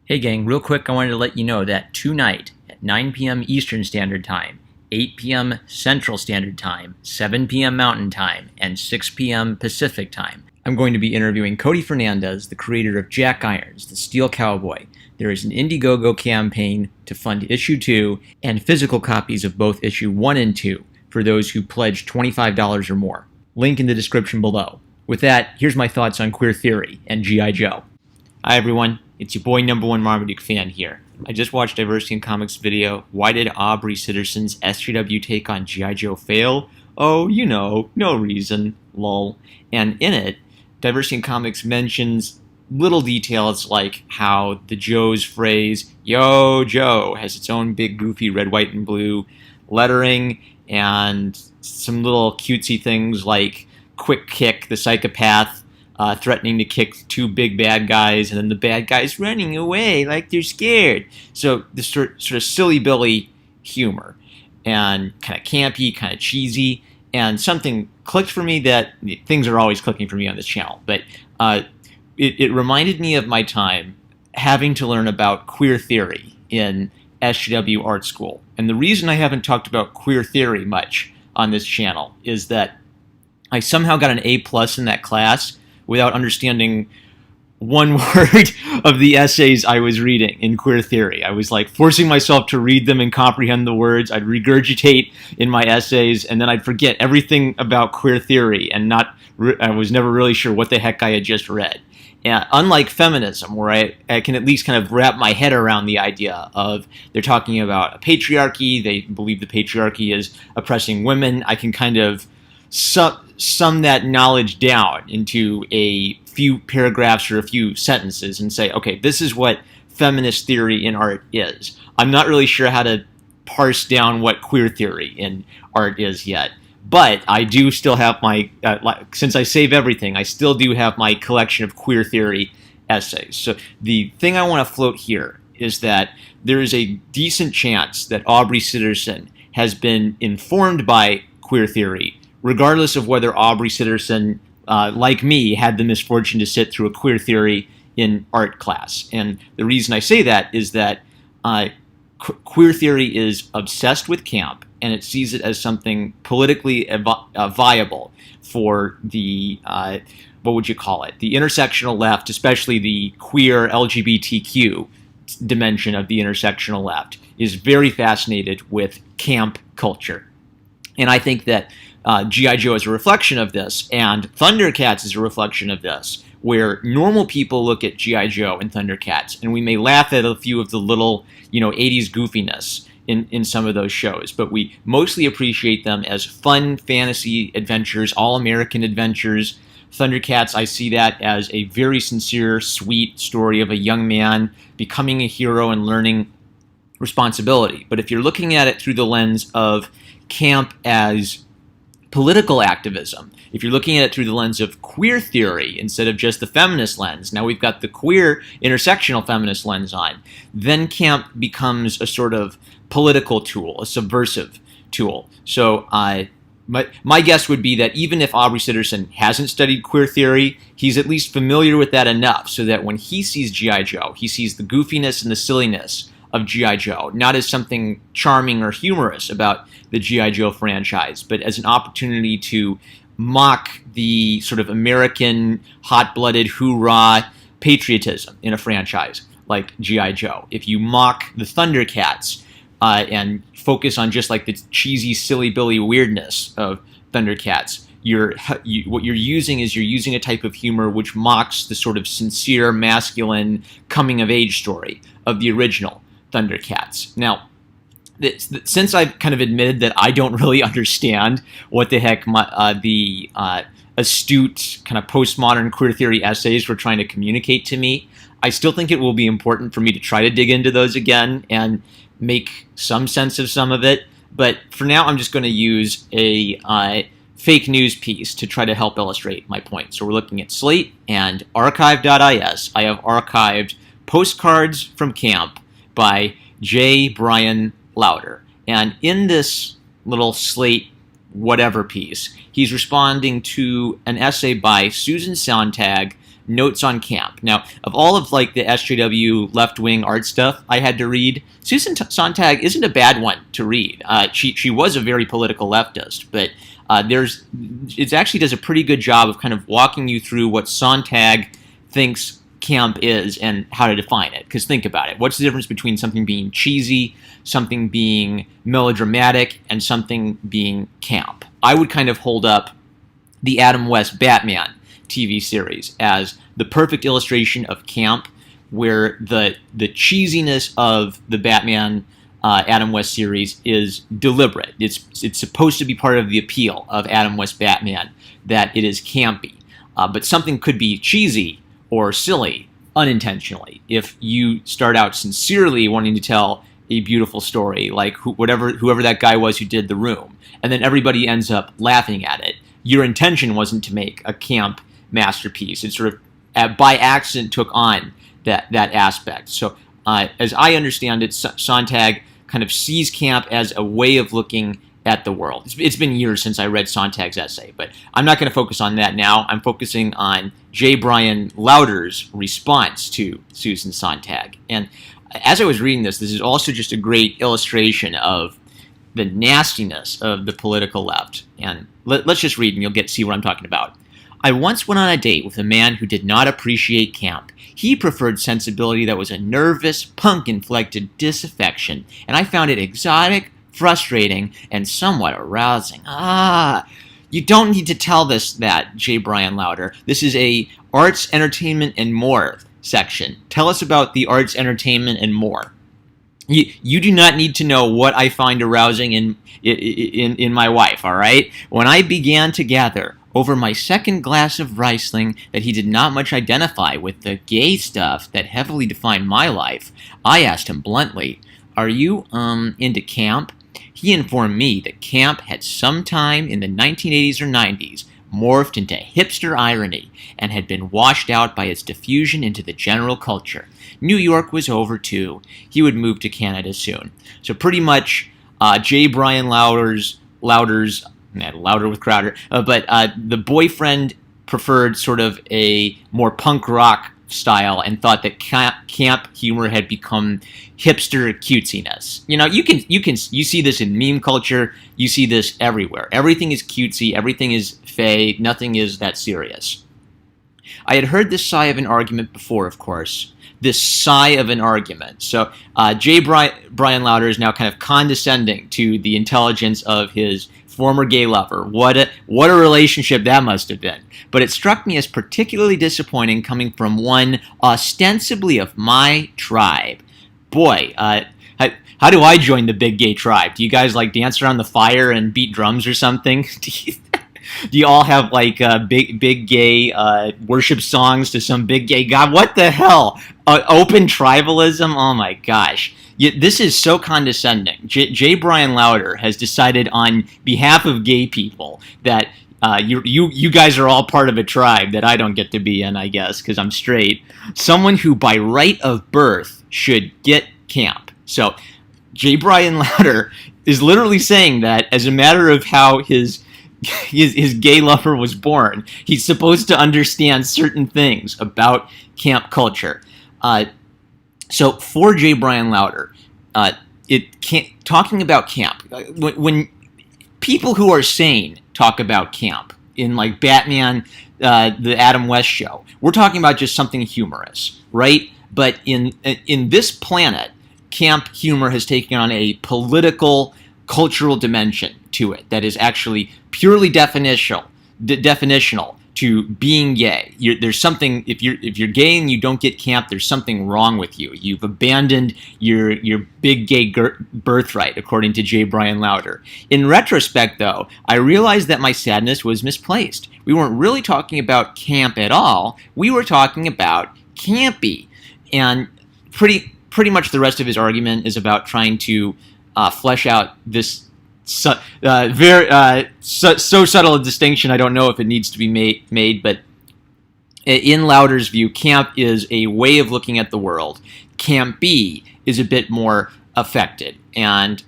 Hey gang, real quick, I wanted to let you know that tonight at 9 p.m. Eastern Standard Time, 8 p.m. Central Standard Time, 7 p.m. Mountain Time, and 6 p.m. Pacific Time, I'm going to be interviewing Cody Fernandez, the creator of Jack Irons, the Steel Cowboy. There is an Indiegogo campaign to fund Issue 2 and physical copies of both Issue 1 and 2 for those who pledge $25 or more. Link in the description below. With that, here's my thoughts on queer theory and G.I. Joe. Hi everyone, it's your boy number one Marmaduke fan here. I just watched Diversity in Comics video, Why Did Aubrey Sitterson's SJW take on G.I. Joe fail? Oh, you know, no reason, lol. And in it, Diversity in Comics mentions little details like how the Joe's phrase, Yo Joe, has its own big goofy red, white, and blue lettering, and some little cutesy things like Quick Kick, the psychopath, threatening to kick two big bad guys, and then the bad guys running away like they're scared. So this sort of silly Billy humor, and kind of campy, kind of cheesy, and something clicked for me that things are always clicking for me on this channel. But it reminded me of my time having to learn about queer theory in SJW art school. And the reason I haven't talked about queer theory much on this channel is that I somehow got an A+ in that class without understanding one word of the essays I was reading in queer theory. I was like forcing myself to read them and comprehend the words. I'd regurgitate in my essays, and then I'd forget everything about queer theory, and I was never really sure what the heck I had just read. And unlike feminism, where I can at least kind of wrap my head around the idea of they're talking about a patriarchy, they believe the patriarchy is oppressing women, I can kind of sum that knowledge down into a few paragraphs or a few sentences and say, okay, this is what feminist theory in art is. I'm not really sure how to parse down what queer theory in art is yet, but I do still have my, since I save everything, I still do have my collection of queer theory essays. So the thing I want to float here is that there is a decent chance that Aubrey Sitterson has been informed by queer theory, regardless of whether Aubrey Sitterson, like me, had the misfortune to sit through a queer theory in art class. And the reason I say that is that queer theory is obsessed with camp, and it sees it as something politically viable for the, what would you call it, the intersectional left, especially the queer LGBTQ dimension of the intersectional left, is very fascinated with camp culture. And I think that G.I. Joe is a reflection of this, and Thundercats is a reflection of this, where normal people look at G.I. Joe and Thundercats, and we may laugh at a few of the little, 80s goofiness in some of those shows, but we mostly appreciate them as fun fantasy adventures, all-American adventures. Thundercats, I see that as a very sincere, sweet story of a young man becoming a hero and learning responsibility. But if you're looking at it through the lens of camp as political activism, if you're looking at it through the lens of queer theory instead of just the feminist lens, now we've got the queer intersectional feminist lens on, then camp becomes a sort of political tool, a subversive tool. So my guess would be that even if Aubrey Sitterson hasn't studied queer theory, he's at least familiar with that enough so that when he sees G.I. Joe, he sees the goofiness and the silliness of G.I. Joe, not as something charming or humorous about the G.I. Joe franchise, but as an opportunity to mock the sort of American hot-blooded hoorah patriotism in a franchise like G.I. Joe. If you mock the Thundercats and focus on just like the cheesy, silly Billy weirdness of Thundercats, what you're using is you're using a type of humor which mocks the sort of sincere, masculine coming-of-age story of the original Thundercats. Now, since I've kind of admitted that I don't really understand what the heck the astute kind of postmodern queer theory essays were trying to communicate to me, I still think it will be important for me to try to dig into those again and make some sense of some of it. But for now, I'm just going to use a fake news piece to try to help illustrate my point. So we're looking at Slate and archive.is. I have archived Postcards from Camp by J. Brian Lauder. And in this little Slate whatever piece, he's responding to an essay by Susan Sontag Notes on Camp. Now, of all of like the SJW left-wing art stuff I had to read, Susan Sontag isn't a bad one to read. She was a very political leftist, but it actually does a pretty good job of kind of walking you through what Sontag thinks camp is and how to define it. Because think about it. What's the difference between something being cheesy, something being melodramatic, and something being camp? I would kind of hold up the Adam West Batman TV series as the perfect illustration of camp, where the cheesiness of the Batman Adam West series is deliberate. It's supposed to be part of the appeal of Adam West Batman, that it is campy. But something could be cheesy or silly unintentionally if you start out sincerely wanting to tell a beautiful story, like whoever that guy was who did The Room, and then everybody ends up laughing at it. Your intention wasn't to make a camp masterpiece. It sort of by accident took on that aspect. So as I understand it, Sontag kind of sees camp as a way of looking at the world. It's been years since I read Sontag's essay, but I'm not going to focus on that now. I'm focusing on J. Bryan Lowder's response to Susan Sontag. And as I was reading this is also just a great illustration of the nastiness of the political left. And let's just read and you'll see what I'm talking about. I once went on a date with a man who did not appreciate camp. He preferred sensibility that was a nervous, punk-inflected disaffection, and I found it exotic, frustrating, and somewhat arousing. You don't need to tell that, J. Bryan Lowder. This is a arts, entertainment, and more section. Tell us about the arts, entertainment, and more. You do not need to know what I find arousing in my wife, all right? When I began to gather over my second glass of Riesling that he did not much identify with the gay stuff that heavily defined my life, I asked him bluntly, "Are you, into camp?" He informed me that camp had sometime in the 1980s or 90s morphed into hipster irony and had been washed out by its diffusion into the general culture. New York was over too. He would move to Canada soon. So pretty much J. Bryan Lowder's Louder with Crowder, but the boyfriend preferred sort of a more punk rock style and thought that camp humor had become hipster cutesiness. You see this in meme culture. You see this everywhere. Everything is cutesy. Everything is fey. Nothing is that serious. I had heard this sigh of an argument before, of course. This sigh of an argument. So J. Bryan Lowder is now kind of condescending to the intelligence of his former gay lover. What a relationship that must have been. But it struck me as particularly disappointing coming from one ostensibly of my tribe. Boy, how do I join the big gay tribe? Do you guys like dance around the fire and beat drums or something? Do you all have like big gay worship songs to some big gay god? What the hell? Open tribalism? Oh my gosh. This is so condescending. J. Bryan Lowder has decided on behalf of gay people that you guys are all part of a tribe that I don't get to be in, I guess, because I'm straight. Someone who by right of birth should get camp. So J. Bryan Lowder is literally saying that as a matter of how his gay lover was born, he's supposed to understand certain things about camp culture. So for J. Bryan Lowder, talking about camp, when people who are sane talk about camp in like Batman, the Adam West show, we're talking about just something humorous, right? But in this planet, camp humor has taken on a political, cultural dimension to it that is actually purely definitional to being gay. There's something, if you're gay and you don't get camp, there's something wrong with you. You've abandoned your big gay birthright, according to J. Bryan Lowder. In retrospect, though, I realized that my sadness was misplaced. We weren't really talking about camp at all. We were talking about campy. And pretty much the rest of his argument is about trying to flesh out this so subtle a distinction. I don't know if it needs to be made, but in Lowder's view, camp is a way of looking at the world. Camp B is a bit more affected, and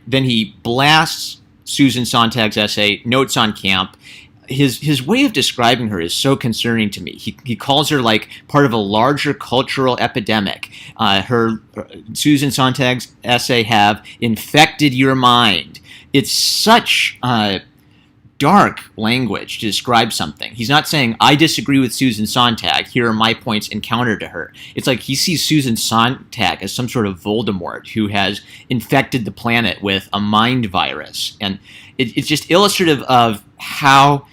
then he blasts Susan Sontag's essay, Notes on Camp. his way of describing her is so concerning to me. He calls her like part of a larger cultural epidemic. Her Susan Sontag's essay have infected your mind. It's such dark language to describe something. He's not saying, I disagree with Susan Sontag, here are my points in counter to her. It's like he sees Susan Sontag as some sort of Voldemort who has infected the planet with a mind virus. And it's just illustrative of how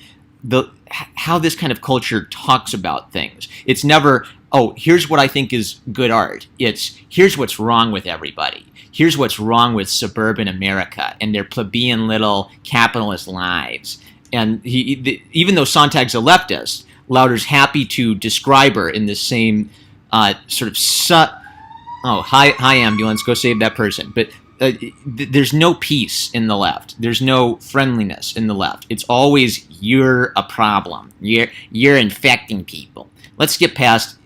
this kind of culture talks about things. It's never, oh, here's what I think is good art. It's, here's what's wrong with everybody. Here's what's wrong with suburban America and their plebeian little capitalist lives. And even though Sontag's a leftist, Lauder's happy to describe her in the same sort of hi ambulance, go save that person. But there's no peace in the left. There's no friendliness in the left. It's always, you're a problem. You're infecting people. Let's get past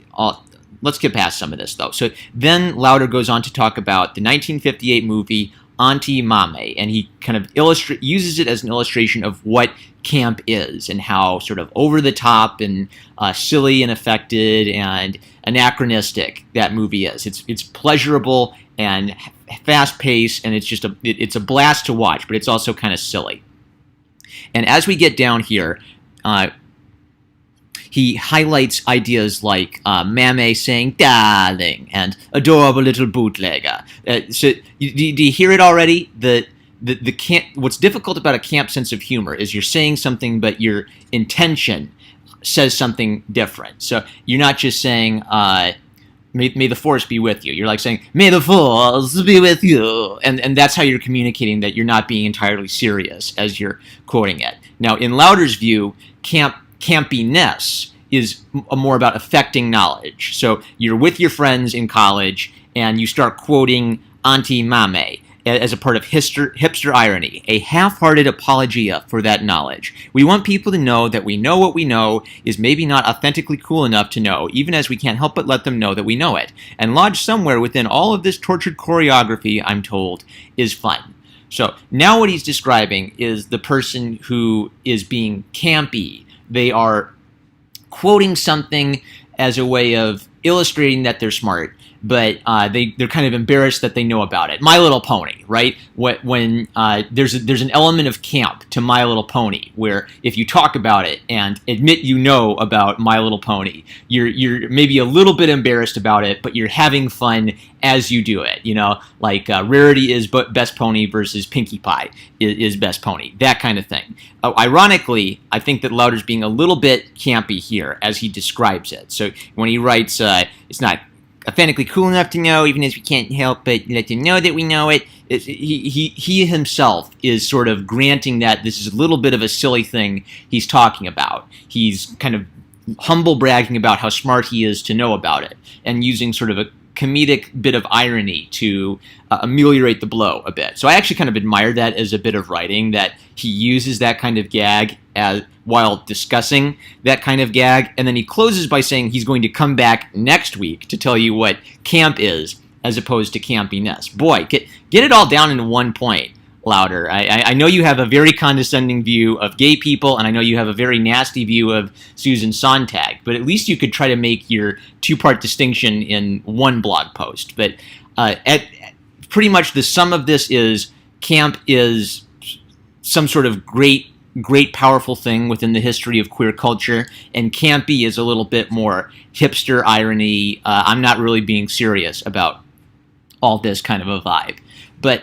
some of this, though. So then Lauder goes on to talk about the 1958 movie Auntie Mame, and he kind of uses it as an illustration of what camp is and how sort of over the top and silly and affected and anachronistic that movie is. It's pleasurable and fast paced, and it's a blast to watch, but it's also kind of silly. And as we get down here, he highlights ideas like Mame saying "darling" and "adorable little bootlegger." So do you hear it already? The camp. What's difficult about a camp sense of humor is you're saying something, but your intention says something different. So you're not just saying may the force be with you. You're like saying, may the force be with you. And that's how you're communicating that you're not being entirely serious as you're quoting it. Now, in Lauder's view, campiness is more about affecting knowledge. So you're with your friends in college and you start quoting Auntie Mame as a part of hipster irony, a half-hearted apologia for that knowledge. We want people to know that we know what we know is maybe not authentically cool enough to know, even as we can't help but let them know that we know it. And lodged somewhere within all of this tortured choreography, I'm told, is fun. So now what he's describing is the person who is being campy. They are quoting something as a way of illustrating that they're smart, but they're kind of embarrassed that they know about it. My Little Pony, right? When there's an element of camp to My Little Pony, where if you talk about it and admit you know about My Little Pony, you're maybe a little bit embarrassed about it, but you're having fun as you do it. You know, like Rarity is Best Pony versus Pinkie Pie is Best Pony, that kind of thing. Ironically, I think that Lauder's being a little bit campy here as he describes it. So when he writes, it's not authentically cool enough to know, even as we can't help but let them know that we know it. He himself is sort of granting that this is a little bit of a silly thing he's talking about. He's kind of humble bragging about how smart he is to know about it, and using sort of a comedic bit of irony to ameliorate the blow a bit. So I actually kind of admire that as a bit of writing, that he uses that kind of gag while discussing that kind of gag, and then he closes by saying he's going to come back next week to tell you what camp is as opposed to campiness. Boy, get it all down into one point, Lauder. I know you have a very condescending view of gay people, and I know you have a very nasty view of Susan Sontag, but at least you could try to make your two-part distinction in one blog post. But pretty much the sum of this is camp is some sort of great powerful thing within the history of queer culture, and campy is a little bit more hipster irony. I'm not really being serious about all this kind of a vibe. But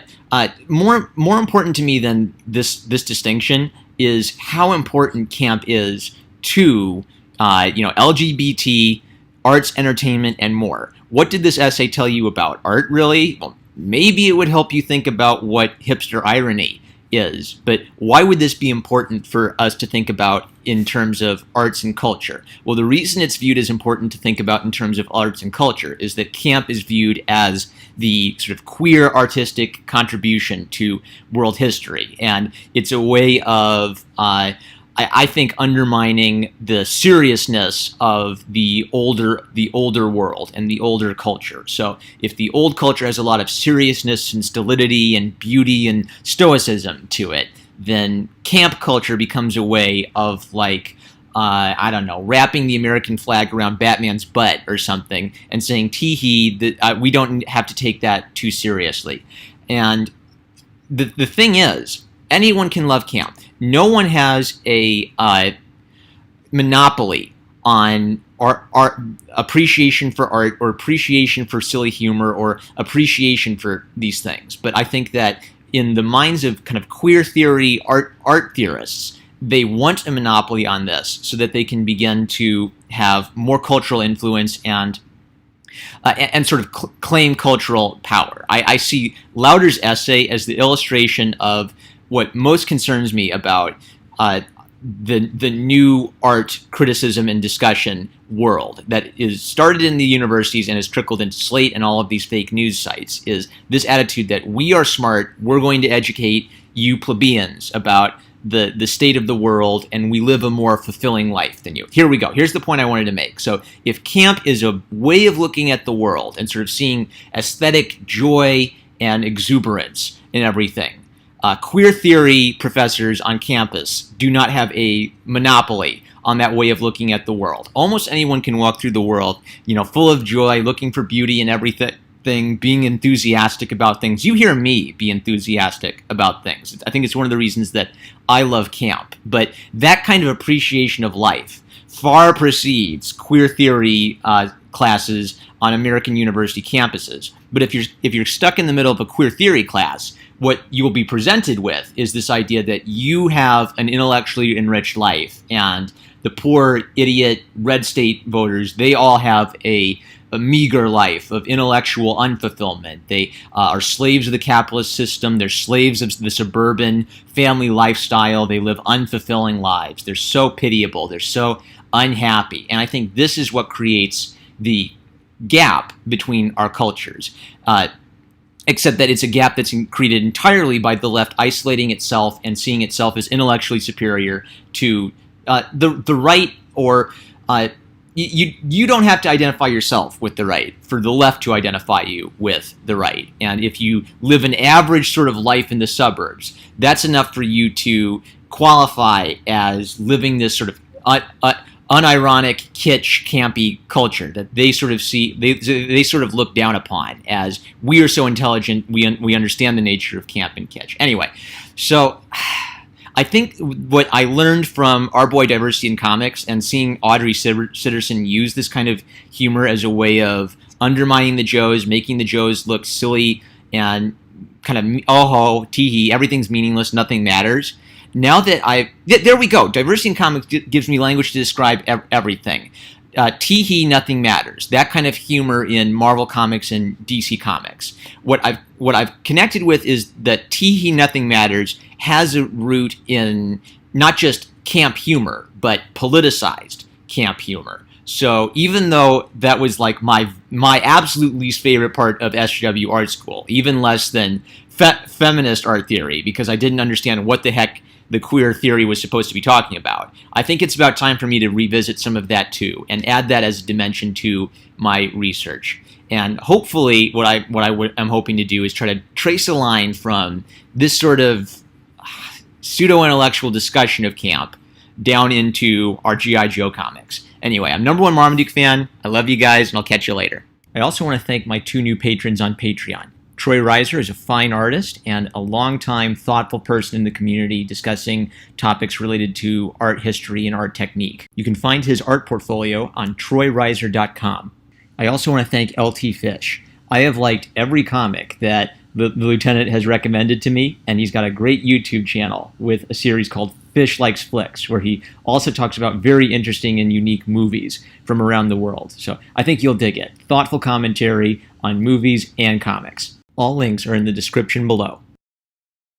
more important to me than this distinction is how important camp is to LGBT, arts, entertainment, and more. What did this essay tell you about art, really? Well, maybe it would help you think about what hipster irony is, but why would this be important for us to think about in terms of arts and culture? Well, the reason it's viewed as important to think about in terms of arts and culture is that camp is viewed as the sort of queer artistic contribution to world history, and it's a way of I think undermining the seriousness of the older world and the older culture. So if the old culture has a lot of seriousness and stolidity and beauty and stoicism to it, then camp culture becomes a way of like, I don't know, wrapping the American flag around Batman's butt or something and saying, tee-hee, that we don't have to take that too seriously. And the thing is, anyone can love camp. No one has a monopoly on art, appreciation for art, or appreciation for silly humor, or appreciation for these things. But I think that in the minds of kind of queer theory art theorists, they want a monopoly on this so that they can begin to have more cultural influence and sort of claim cultural power. I see Lauder's essay as the illustration of what most concerns me about the new art criticism and discussion world that is started in the universities and has trickled into Slate and all of these fake news sites, is this attitude that we are smart, we're going to educate you plebeians about the state of the world, and we live a more fulfilling life than you. Here we go. Here's the point I wanted to make. So if camp is a way of looking at the world and sort of seeing aesthetic joy and exuberance in everything, queer theory professors on campus do not have a monopoly on that way of looking at the world. Almost anyone can walk through the world, full of joy, looking for beauty in everything, being enthusiastic about things. You hear me be enthusiastic about things. I think it's one of the reasons that I love camp. But that kind of appreciation of life far precedes queer theory classes on American university campuses. But if you're stuck in the middle of a queer theory class, what you will be presented with is this idea that you have an intellectually enriched life, and the poor idiot red state voters, they all have a meager life of intellectual unfulfillment. They are slaves of the capitalist system. They're slaves of the suburban family lifestyle. They live unfulfilling lives. They're so pitiable. They're so unhappy. And I think this is what creates the gap between our cultures. Except that it's a gap that's created entirely by the left isolating itself and seeing itself as intellectually superior to the right, or you don't have to identify yourself with the right for the left to identify you with the right. And if you live an average sort of life in the suburbs, that's enough for you to qualify as living this sort of unironic, kitsch, campy culture that they sort of see, they sort of look down upon as, we are so intelligent, we understand the nature of camp and kitsch. Anyway, so I think what I learned from Our Boy Diversity in Comics and seeing Audrey Sitterson use this kind of humor as a way of undermining the Joes, making the Joes look silly and kind of, oh, tee-hee, everything's meaningless, nothing matters. Now that there we go. Diversity in Comics gives me language to describe everything. Tee-hee, nothing matters. That kind of humor in Marvel Comics and DC Comics. What I've connected with is that tee-hee, nothing matters has a root in not just camp humor, but politicized camp humor. So even though that was like my absolute least favorite part of SJW Art School, even less than feminist art theory, because I didn't understand what the heck the queer theory was supposed to be talking about, I think it's about time for me to revisit some of that too and add that as a dimension to my research. And hopefully what I'm hoping to do is try to trace a line from this sort of pseudo-intellectual discussion of camp down into our G.I. Joe comics. Anyway, I'm #1 Marmaduke fan. I love you guys, and I'll catch you later. I also want to thank my 2 new patrons on Patreon. Troy Reiser is a fine artist and a longtime thoughtful person in the community discussing topics related to art history and art technique. You can find his art portfolio on troyreiser.com. I also want to thank LT Fish. I have liked every comic that the Lieutenant has recommended to me, and he's got a great YouTube channel with a series called Fish Likes Flicks, where he also talks about very interesting and unique movies from around the world. So I think you'll dig it. Thoughtful commentary on movies and comics. All links are in the description below.